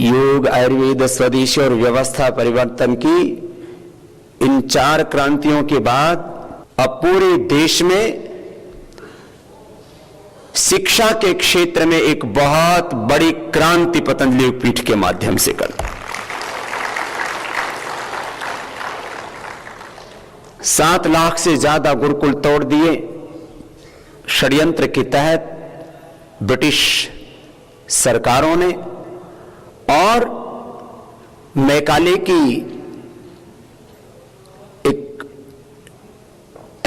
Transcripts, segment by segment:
योग, आयुर्वेद, स्वदेशी और व्यवस्था परिवर्तन की इन 4 क्रांतियों के बाद अब पूरे देश में शिक्षा के क्षेत्र में एक बहुत बड़ी क्रांति पतंजलि पीठ के माध्यम से कर 7 लाख से ज्यादा गुरुकुल तोड़ दिए। षड्यंत्र के तहत ब्रिटिश सरकारों ने और मैकाले की एक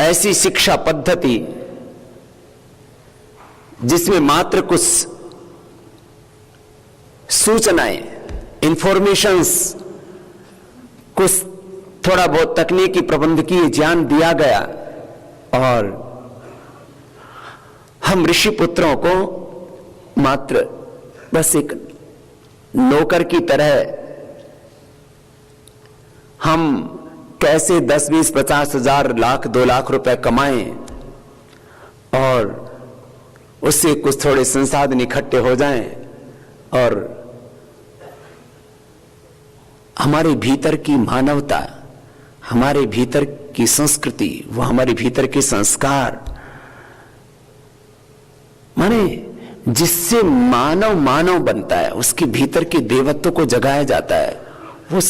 ऐसी शिक्षा पद्धति जिसमें मात्र कुछ सूचनाएं, इंफॉर्मेशंस, कुछ थोड़ा बहुत तकनीकी प्रबंधकीय ज्ञान दिया गया और हम ऋषि पुत्रों को मात्र बस एक नौकर की तरह हम कैसे 10, 20, 50 हजार, लाख, 2 लाख रुपए कमाएं और उससे कुछ थोड़े संसाधन इकट्ठे हो जाएं और हमारे भीतर की मानवता, हमारे भीतर की संस्कृति, वो हमारे भीतर के संस्कार, माने जिससे मानव मानव बनता है, उसके भीतर के देवत्व को जगाया जाता है, वो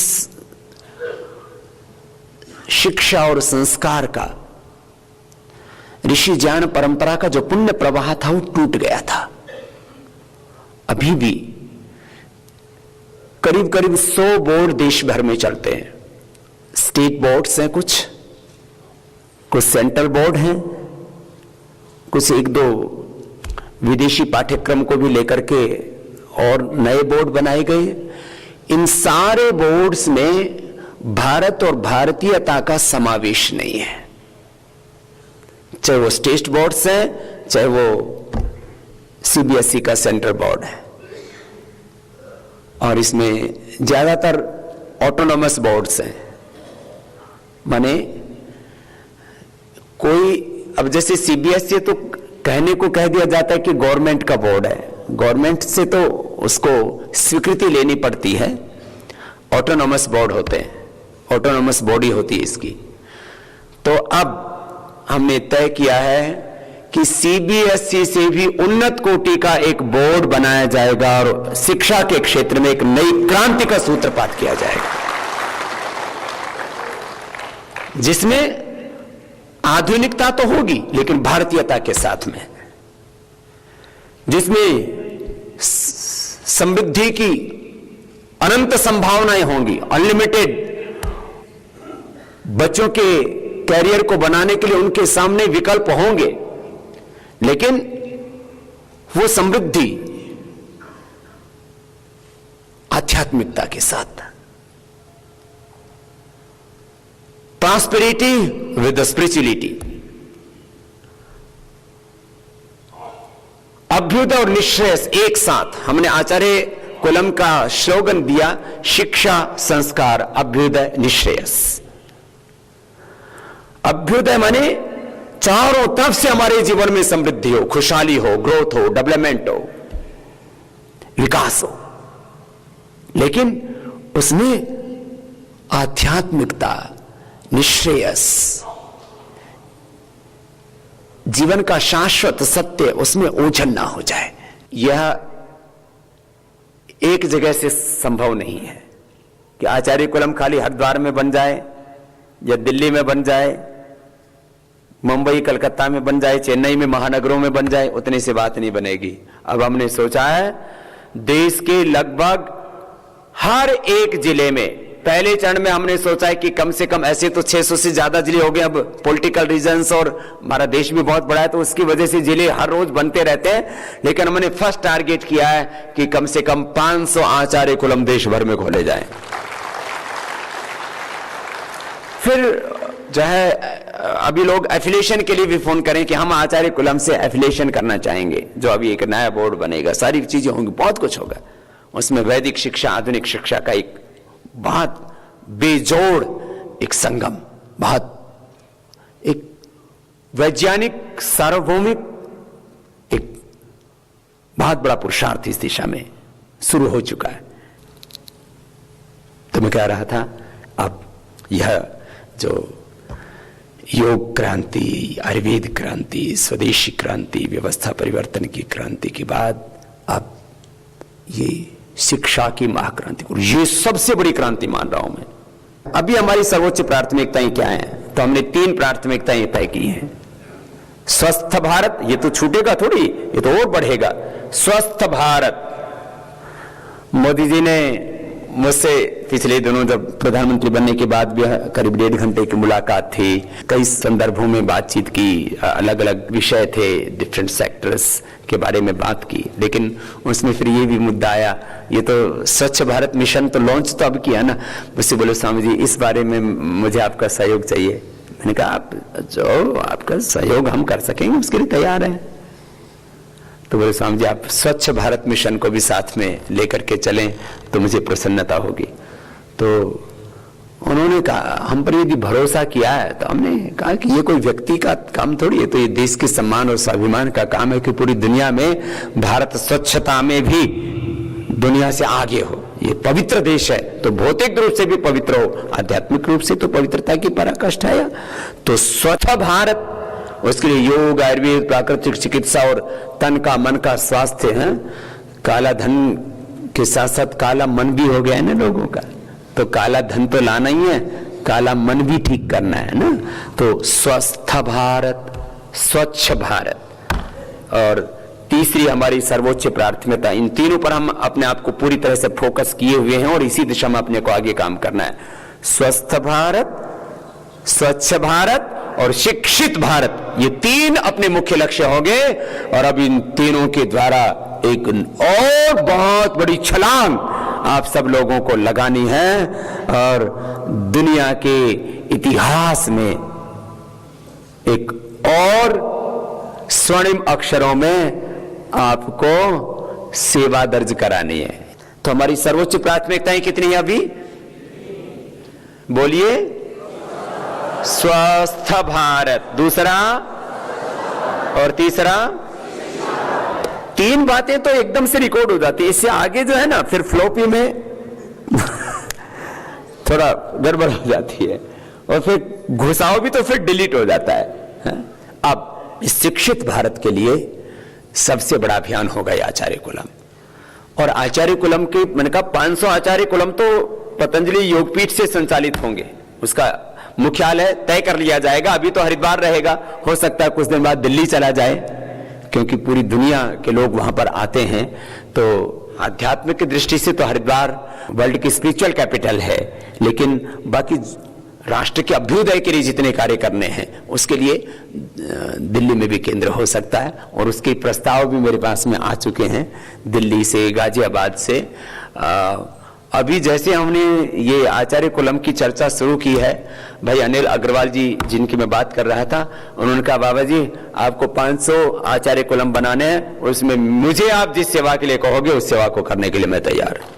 शिक्षा और संस्कार का, ऋषि ज्ञान परंपरा का जो पुण्य प्रवाह था वो टूट गया था। अभी भी करीब करीब 100 बोर्ड देश भर में चलते हैं। स्टेट बोर्ड्स हैं, कुछ सेंट्रल बोर्ड हैं, कुछ 1-2 विदेशी पाठ्यक्रम को भी लेकर के और नए बोर्ड बनाए गए। इन सारे बोर्ड्स में भारत और भारतीयता का समावेश नहीं है, चाहे वो स्टेट बोर्ड्स हैं, चाहे वो सीबीएसई का सेंट्रल बोर्ड है। और इसमें ज्यादातर ऑटोनॉमस बोर्ड्स हैं, माने कोई, अब जैसे सीबीएसई तो कहने को कह दिया जाता है कि गवर्नमेंट का बोर्ड है, गवर्नमेंट से तो उसको स्वीकृति लेनी पड़ती है। ऑटोनॉमस बोर्ड होते हैं, ऑटोनॉमस बॉडी होती है इसकी। तो अब हमने तय किया है कि सीबीएसई से भी उन्नत कोटि का एक बोर्ड बनाया जाएगा और शिक्षा के क्षेत्र में एक नई क्रांति का सूत्रपात किया जाएगा, जिसमें आधुनिकता तो होगी लेकिन भारतीयता के साथ में, जिसमें समृद्धि की अनंत संभावनाएं होंगी, अनलिमिटेड। बच्चों के कैरियर को बनाने के लिए उनके सामने विकल्प होंगे, लेकिन वो समृद्धि आध्यात्मिकता के साथ, प्रॉस्पेरिटी विद स्पिरिचुअलिटी। अभ्युदय और निश्रेयस एक साथ। हमने आचार्य कुलम का स्लोगन दिया, शिक्षा, संस्कार, अभ्युदय, निश्रेयस। अभ्युदय माने चारों तरफ से हमारे जीवन में समृद्धि हो, खुशहाली हो, ग्रोथ हो, डेवलपमेंट हो, विकास हो, लेकिन उसमें आध्यात्मिकता, निश्रेयस, जीवन का शाश्वत सत्य उसमें ओझल ना हो जाए। यह एक जगह से संभव नहीं है कि आचार्य कुलम खाली हरिद्वार में बन जाए या दिल्ली में बन जाए, मुंबई, कलकत्ता में बन जाए, चेन्नई में, महानगरों में बन जाए, उतने से बात नहीं बनेगी। अब हमने सोचा है देश के लगभग हर एक जिले में, पहले चरण में हमने सोचा है कि कम से कम, ऐसे तो 600 से ज्यादा जिले हो गए, अब पॉलिटिकल रीजंस और हमारा देश भी बहुत बड़ा है तो उसकी वजह से जिले हर रोज बनते रहते हैं, लेकिन हमने फर्स्ट टारगेट किया है कि कम से कम 500 आचार्य कुलम देश भर में खोले जाएं। फिर जो है अभी लोग एफिलिएशन के लिए भी फोन करें कि हम आचार्य कुलम से एफिलिएशन करना चाहेंगे, जो अभी एक नया बोर्ड बनेगा, सारी चीजें होंगी, बहुत कुछ होगा उसमें। वैदिक शिक्षा, आधुनिक शिक्षा का एक बहुत बेजोड़ एक संगम, बहुत एक वैज्ञानिक सार्वभौमिक एक बहुत बड़ा पुरुषार्थ इस दिशा में शुरू हो चुका है। तो मैं कह रहा था, अब यह जो योग क्रांति, आयुर्वेद क्रांति, स्वदेशी क्रांति, व्यवस्था परिवर्तन की क्रांति के बाद अब ये शिक्षा की महाक्रांति, ये सबसे बड़ी क्रांति मान रहा हूं मैं। अभी हमारी सर्वोच्च प्राथमिकताएं क्या हैं? तो हमने 3 प्राथमिकताएं तय की हैं। स्वस्थ भारत, ये तो छूटेगा थोड़ी, ये तो और बढ़ेगा। स्वस्थ भारत, मोदी जी ने मुझसे पिछले दिनों जब प्रधानमंत्री बनने के बाद भी करीब 1.5 घंटे की मुलाकात थी, कई संदर्भों में बातचीत की, अलग अलग विषय थे, डिफरेंट सेक्टर्स के बारे में बात की, लेकिन उसमें फिर ये भी मुद्दा आया, ये तो स्वच्छ भारत मिशन तो लॉन्च तो अब किया ना। मुझसे बोले स्वामी जी इस बारे में मुझे आपका सहयोग चाहिए। मैंने कहा आप जो आपका सहयोग हम कर सकेंगे उसके लिए तैयार हैं। तो बोले स्वामी जी आप स्वच्छ भारत मिशन को भी साथ में लेकर के चलें तो मुझे प्रसन्नता होगी। तो उन्होंने कहा, हम पर यदि भरोसा किया है तो हमने कहा कि ये कोई व्यक्ति का काम थोड़ी है, तो ये देश के सम्मान और स्वाभिमान का काम है कि पूरी दुनिया में भारत स्वच्छता में भी दुनिया से आगे हो। ये पवित्र देश है तो भौतिक रूप से भी पवित्र हो, आध्यात्मिक रूप से तो पवित्रता की पराकाष्ठा है। तो स्वच्छ भारत, उसके लिए योग, आयुर्वेद, प्राकृतिक चिकित्सा और तन का मन का स्वास्थ्य है। काला धन के साथ साथ काला मन भी हो गया है ना लोगों का, तो काला धन तो लाना ही है, काला मन भी ठीक करना है ना। तो स्वस्थ भारत, स्वच्छ भारत, और तीसरी हमारी सर्वोच्च प्राथमिकता, इन तीनों पर हम अपने आप को पूरी तरह से फोकस किए हुए हैं और इसी दिशा में अपने को आगे काम करना है। स्वस्थ भारत, स्वच्छ भारत और शिक्षित भारत, ये 3 अपने मुख्य लक्ष्य होंगे। और अब इन तीनों के द्वारा एक और बहुत बड़ी छलांग आप सब लोगों को लगानी है और दुनिया के इतिहास में एक और स्वर्णिम अक्षरों में आपको सेवा दर्ज करानी है। तो हमारी सर्वोच्च प्राथमिकताएं कितनी है अभी? बोलिए। स्वस्थ भारत, दूसरा और तीसरा, 3 बातें तो एकदम से रिकॉर्ड हो जाती है। इससे आगे जो है ना फिर फ्लॉपी में थोड़ा गड़बड़ हो जाती है और फिर घुसाओ भी तो फिर डिलीट हो जाता है। अब इस शिक्षित भारत के लिए सबसे बड़ा अभियान होगा आचार्य कुलम। और आचार्य कुलम के, मैंने कहा 500 आचार्य कुलम तो पतंजलि योगपीठ से संचालित होंगे, उसका मुख्यालय तय कर लिया जाएगा। अभी तो हरिद्वार रहेगा, हो सकता है कुछ दिन बाद दिल्ली चला जाए, क्योंकि पूरी दुनिया के लोग वहां पर आते हैं। तो आध्यात्मिक की दृष्टि से तो हरिद्वार वर्ल्ड की स्पिरिचुअल कैपिटल है, लेकिन बाकी राष्ट्र के अभ्युदय के लिए जितने कार्य करने हैं उसके लिए दिल्ली में भी केंद्र हो सकता है। और उसके प्रस्ताव भी मेरे पास में आ चुके हैं, दिल्ली से, गाजियाबाद से। अभी जैसे हमने ये आचार्य कुलम की चर्चा शुरू की है, भाई अनिल अग्रवाल जी जिनकी मैं बात कर रहा था, उन्होंने कहा बाबा जी आपको 500 आचार्य कुलम बनाने हैं, उसमें मुझे आप जिस सेवा के लिए कहोगे उस सेवा को करने के लिए मैं तैयार हूं।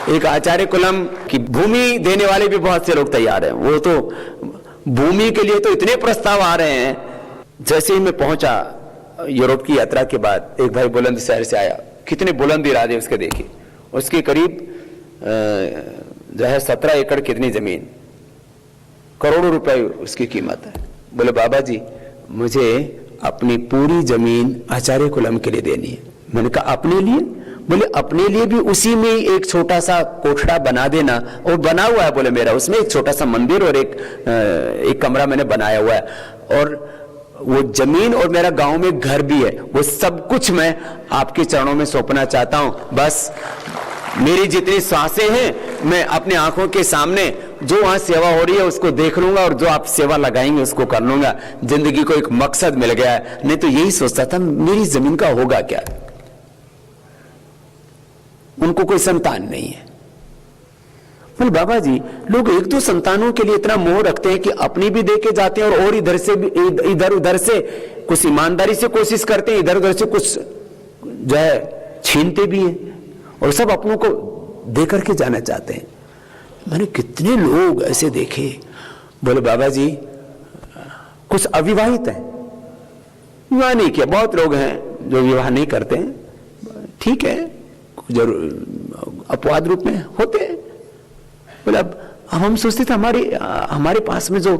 एक आचार्य कुलम की भूमि देने वाले भी बहुत से लोग तैयार हैं। वो तो भूमि के लिए तो इतने प्रस्ताव आ रहे हैं। जैसे ही मैं पहुंचा यूरोप की यात्रा के बाद, एक भाई बुलंदशहर से आया, कितने बुलंद इरादे उसके देखिए। उसके करीब जो है 17 एकड़ कितनी जमीन, करोड़ों रुपए उसकी कीमत है। बोले बाबा जी मुझे अपनी पूरी जमीन आचार्य कुलम के लिए देनी है। मैंने कहा अपने लिए? बोले अपने लिए भी उसी में एक छोटा सा कोठड़ा बना देना। और बना हुआ है बोले मेरा, उसमें एक छोटा सा मंदिर और एक कमरा मैंने बनाया हुआ है, और वो जमीन और मेरा गांव में घर भी है। वो सब कुछ मैं आपके चरणों में सौंपना चाहता हूं। बस मेरी जितनी सांसें हैं मैं अपनी आंखों के सामने जो वहां सेवा हो रही है उसको देख लूंगा, और जो आप सेवा लगाएंगे उसको कर लूंगा। जिंदगी को एक मकसद मिल गया है। नहीं तो यही सोचता था मेरी जमीन का होगा क्या। उनको कोई संतान नहीं है। बोले बाबा जी लोग 1-2 संतानों के लिए इतना मोह रखते हैं कि अपनी भी दे के जाते हैं और इधर से भी, इधर उधर से कुछ ईमानदारी से कोशिश करते हैं, इधर उधर से कुछ जो है छीनते भी हैं, और सब अपनों को दे करके जाना चाहते हैं। मैंने कितने लोग ऐसे देखे। बोले बाबा जी कुछ अविवाहित हैं, विवाह नहीं किया, बहुत लोग हैं जो विवाह नहीं करते हैं, ठीक है जरूर, अपवाद रूप में होते हैं। बोले अब हम सोचते थे हमारे पास में जो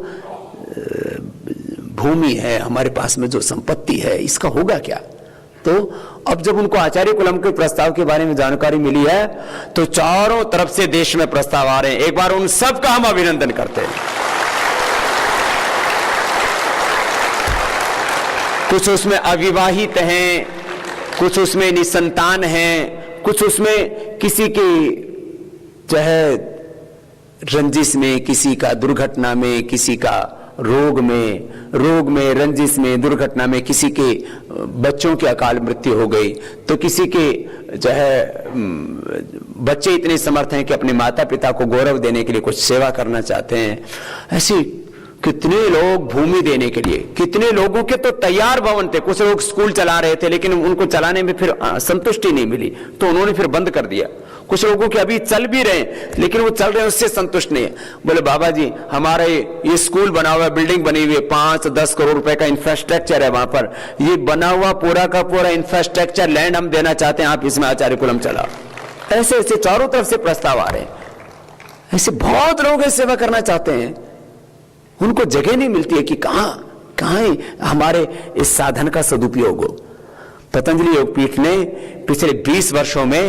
भूमि है, हमारे पास में जो संपत्ति है, इसका होगा क्या। तो अब जब उनको आचार्य कुलम के प्रस्ताव के बारे में जानकारी मिली है तो चारों तरफ से देश में प्रस्ताव आ रहे हैं। एक बार उन सब का हम अभिनंदन करते हैं। कुछ उसमें अविवाहित हैं, कुछ उसमें निसंतान हैं, कुछ उसमें किसी की चाहे रंजिश में, किसी का दुर्घटना में, किसी का रोग में रंजिश में, दुर्घटना में किसी के बच्चों की अकाल मृत्यु हो गई, तो किसी के जो है बच्चे इतने समर्थ हैं कि अपने माता पिता को गौरव देने के लिए कुछ सेवा करना चाहते हैं। ऐसी कितने लोग भूमि देने के लिए, कितने लोगों के तो तैयार भवन थे। कुछ लोग स्कूल चला रहे थे लेकिन उनको चलाने में फिर संतुष्टि नहीं मिली तो उन्होंने फिर बंद कर दिया। कुछ लोगों के अभी चल भी रहे हैं लेकिन वो चल रहे हैं उससे संतुष्ट नहीं है। बोले बाबा जी हमारा ये स्कूल बना हुआ है, बिल्डिंग बनी हुई है, 5-10 करोड़ रुपए का इंफ्रास्ट्रक्चर है वहां पर, ये बना हुआ पूरा का पूरा इंफ्रास्ट्रक्चर लैंड हम देना चाहते हैं, आप इसमें आचार्य कुलम चलाओ। ऐसे ऐसे चारों तरफ से प्रस्ताव आ रहे हैं। ऐसे बहुत लोग सेवा करना चाहते हैं, उनको जगह नहीं मिलती है कि कहां हमारे इस साधन का सदुपयोग हो। पतंजलि योगपीठ ने पिछले 20 वर्षों में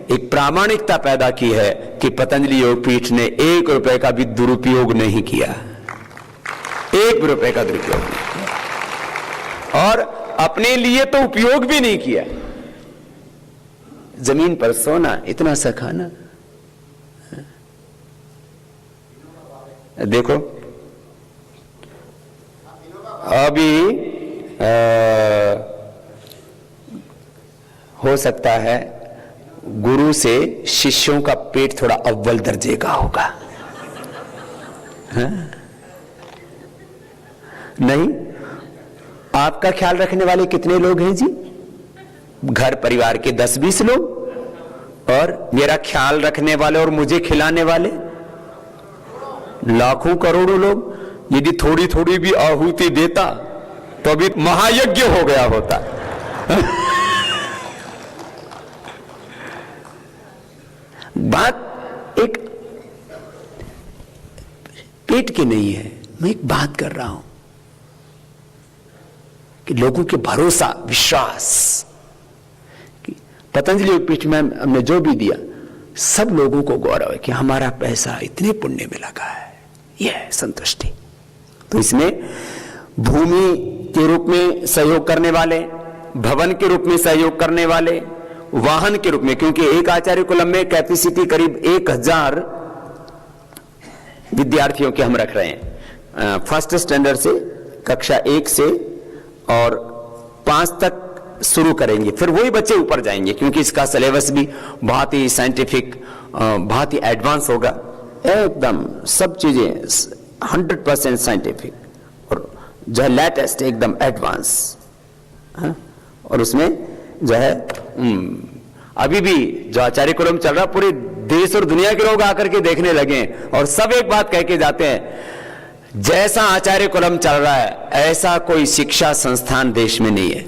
एक प्रामाणिकता पैदा की है कि पतंजलि योगपीठ ने 1 रुपए का भी दुरुपयोग नहीं किया, 1 रुपए का दुरुपयोग नहीं किया, और अपने लिए तो उपयोग भी नहीं किया। जमीन पर सोना, इतना सा खाना। देखो अभी हो सकता है गुरु से शिष्यों का पेट थोड़ा अव्वल दर्जे का होगा, हाँ? नहीं, आपका ख्याल रखने वाले कितने लोग हैं जी? घर परिवार के 10-20 लोग, और मेरा ख्याल रखने वाले और मुझे खिलाने वाले लाखों करोड़ों लोग। यदि थोड़ी थोड़ी भी आहुति देता तो अभी महायज्ञ हो गया होता। बात एक पेट की नहीं है, मैं एक बात कर रहा हूं कि लोगों के भरोसा, विश्वास कि पतंजलि योगपीठ में हमने जो भी दिया, सब लोगों को गौरव है कि हमारा पैसा इतने पुण्य में लगा है, यह संतुष्टि। तो इसमें भूमि के रूप में सहयोग करने वाले, भवन के रूप में सहयोग करने वाले, वाहन के रूप में, क्योंकि एक आचार्य कुलम में कैपेसिटी करीब 1000 विद्यार्थियों के हम रख रहे हैं। फर्स्ट स्टैंडर्ड से कक्षा 1 से और 5 तक शुरू करेंगे, फिर वही बच्चे ऊपर जाएंगे क्योंकि इसका सिलेबस भी बहुत ही साइंटिफिक, बहुत ही एडवांस होगा, एकदम सब चीजें 100% साइंटिफिक और जो है लेटेस्ट, एकदम एडवांस। और उसमें जो है अभी भी जो आचार्य कुलम चल रहा, पूरे देश और दुनिया के लोग आकर के देखने लगे हैं और सब एक बात कह के जाते हैं, जैसा आचार्य कुलम चल रहा है ऐसा कोई शिक्षा संस्थान देश में नहीं है।